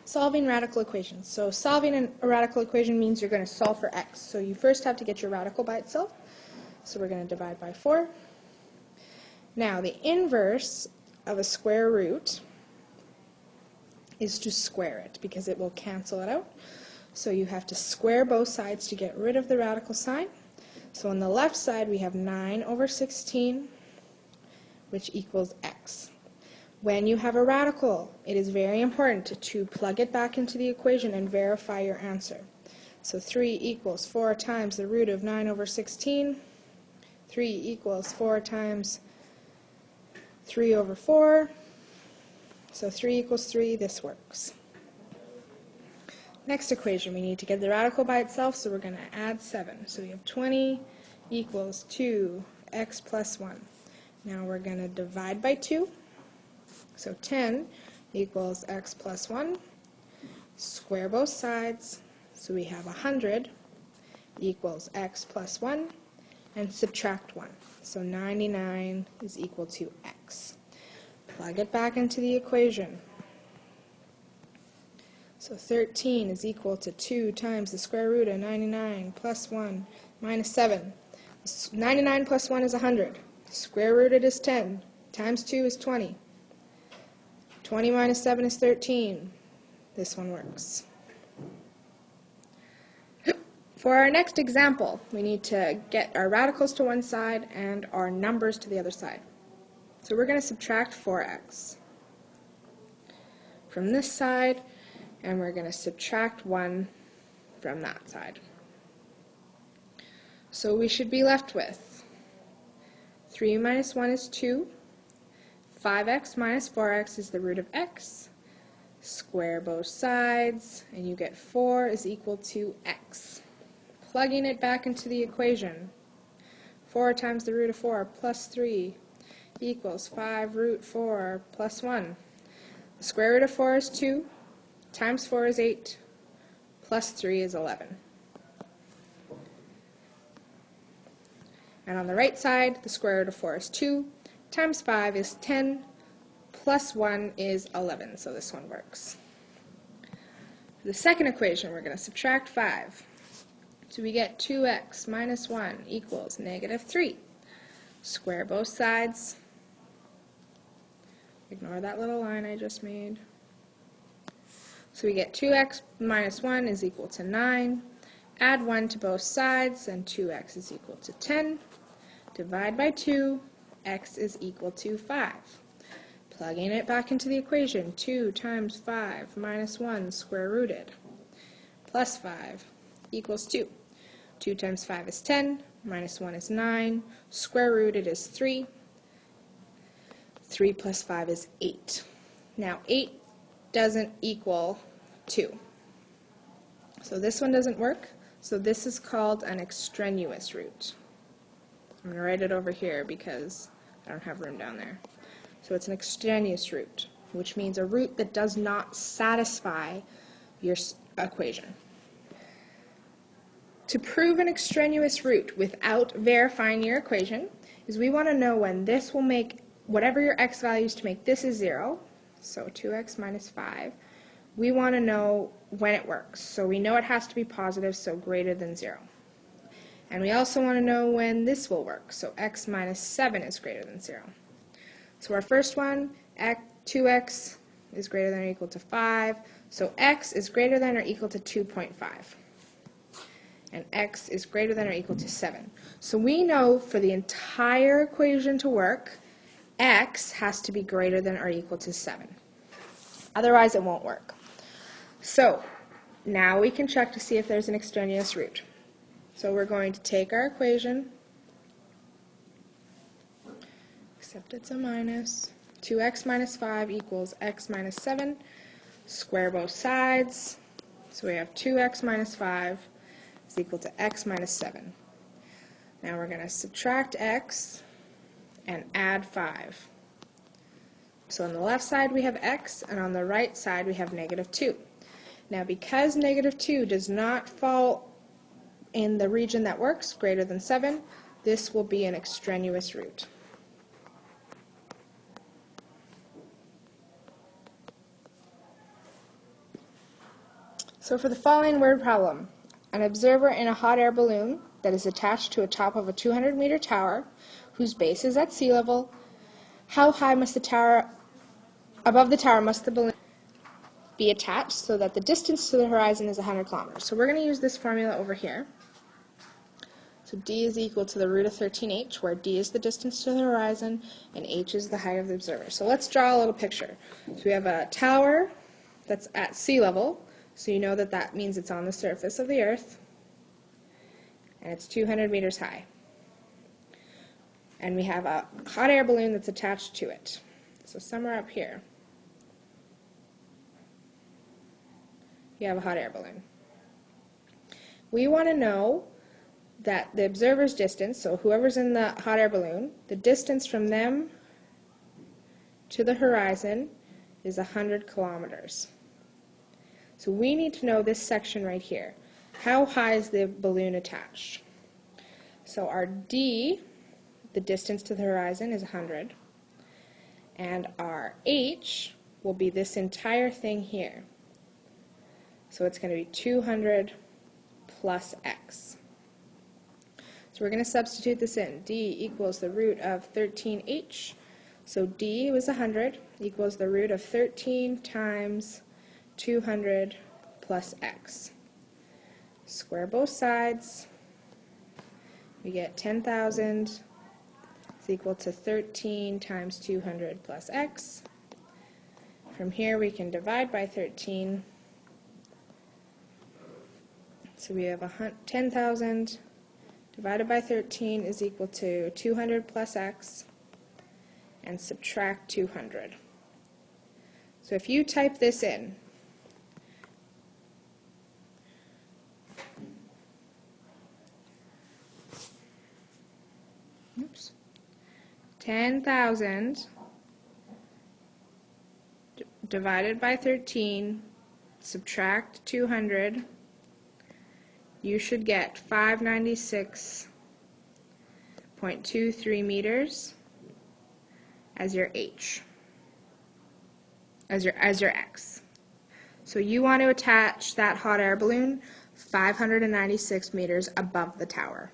Solving radical equations. So solving a radical equation means you're going to solve for x. So you first have to get your radical by itself. So we're going to divide by 4. Now the inverse of a square root is to square it because it will cancel it out. So you have to square both sides to get rid of the radical sign. So on the left side we have 9 over 16, which equals x. When you have a radical, it is very important to plug it back into the equation and verify your answer. So 3 equals 4 times the root of 9 over 16. 3 equals 4 times 3 over 4. So 3 equals 3, this works. Next equation, we need to get the radical by itself, so we're going to add 7. So we have 20 equals 2x plus 1. Now we're going to divide by 2. So 10 equals x plus 1. Square both sides, so we have 100 equals x plus 1. And subtract 1. So 99 is equal to x. Plug it back into the equation. So 13 is equal to 2 times the square root of 99 plus 1 minus 7. 99 plus 1 is 100. Square rooted is 10. Times 2 is 20. 20 minus 7 is 13. This one works. For our next example, we need to get our radicals to one side and our numbers to the other side. So we're going to subtract 4x from this side, and we're going to subtract 1 from that side. So we should be left with 3 minus 1 is 2. 5x minus 4x is the root of x. Square both sides, and you get 4 is equal to x. Plugging it back into the equation, 4 times the root of 4 plus 3 equals 5 root 4 plus 1. The square root of 4 is 2, times 4 is 8, plus 3 is 11. And on the right side, the square root of 4 is 2, times 5 is 10, plus 1 is 11, so this one works. For the second equation, we're going to subtract 5. So we get 2x minus 1 equals negative 3. Square both sides. Ignore that little line I just made. So we get 2x minus 1 is equal to 9. Add 1 to both sides, and 2x is equal to 10. Divide by 2, x is equal to 5. Plugging it back into the equation, 2 times 5 minus 1 square rooted plus 5 equals 2. 2 times 5 is 10, minus 1 is 9, square rooted is 3. 3 plus 5 is 8. Now 8 doesn't equal 2. So this one doesn't work. So this is called an extraneous root. I'm going to write it over here because I don't have room down there. So it's an extraneous root, which means a root that does not satisfy your equation. To prove an extraneous root without verifying your equation is we want to know when this will make whatever your x values to make this is 0, so 2x minus 5. We want to know when it works. So we know it has to be positive, so greater than 0. And we also want to know when this will work, so x minus 7 is greater than 0. So our first one, 2x is greater than or equal to 5, so x is greater than or equal to 2.5. And x is greater than or equal to 7. So we know for the entire equation to work, x has to be greater than or equal to 7. Otherwise, it won't work. So now we can check to see if there's an extraneous root. So we're going to take our equation, except it's a minus. 2x minus 5 equals x minus 7. Square both sides. So we have 2x minus 5 is equal to x minus 7. Now we're going to subtract x and add 5. So on the left side we have x, and on the right side we have negative 2. Now because negative 2 does not fall in the region that works, greater than 7, this will be an extraneous root. So for the following word problem, an observer in a hot air balloon that is attached to a top of a 200-meter tower whose base is at sea level, how high must the tower, above the tower must the balloon be attached so that the distance to the horizon is 100 kilometers. So we're going to use this formula over here. So d is equal to the root of 13h, where d is the distance to the horizon and h is the height of the observer. So let's draw a little picture. So we have a tower that's at sea level, so you know that that means it's on the surface of the earth, and it's 200 meters high. And we have a hot air balloon that's attached to it. So somewhere up here, you have a hot air balloon. We want to know that the observer's distance, so whoever's in the hot air balloon, the distance from them to the horizon is 100 kilometers. So we need to know this section right here. How high is the balloon attached? So our d, the distance to the horizon, is 100. And our h will be this entire thing here. So it's going to be 200 plus x. So we're going to substitute this in. D equals the root of 13h. So d was 100 equals the root of 13 times 200 plus x. Square both sides. We get 10,000 is equal to 13 times 200 plus x. From here we can divide by 13. So we have 10,000 divided by 13 is equal to 200 plus x, and subtract 200. So if you type this in, oops, 10,000 divided by 13, subtract 200, you should get 596.23 meters as your h, as your x. So you want to attach that hot air balloon 596 meters above the tower.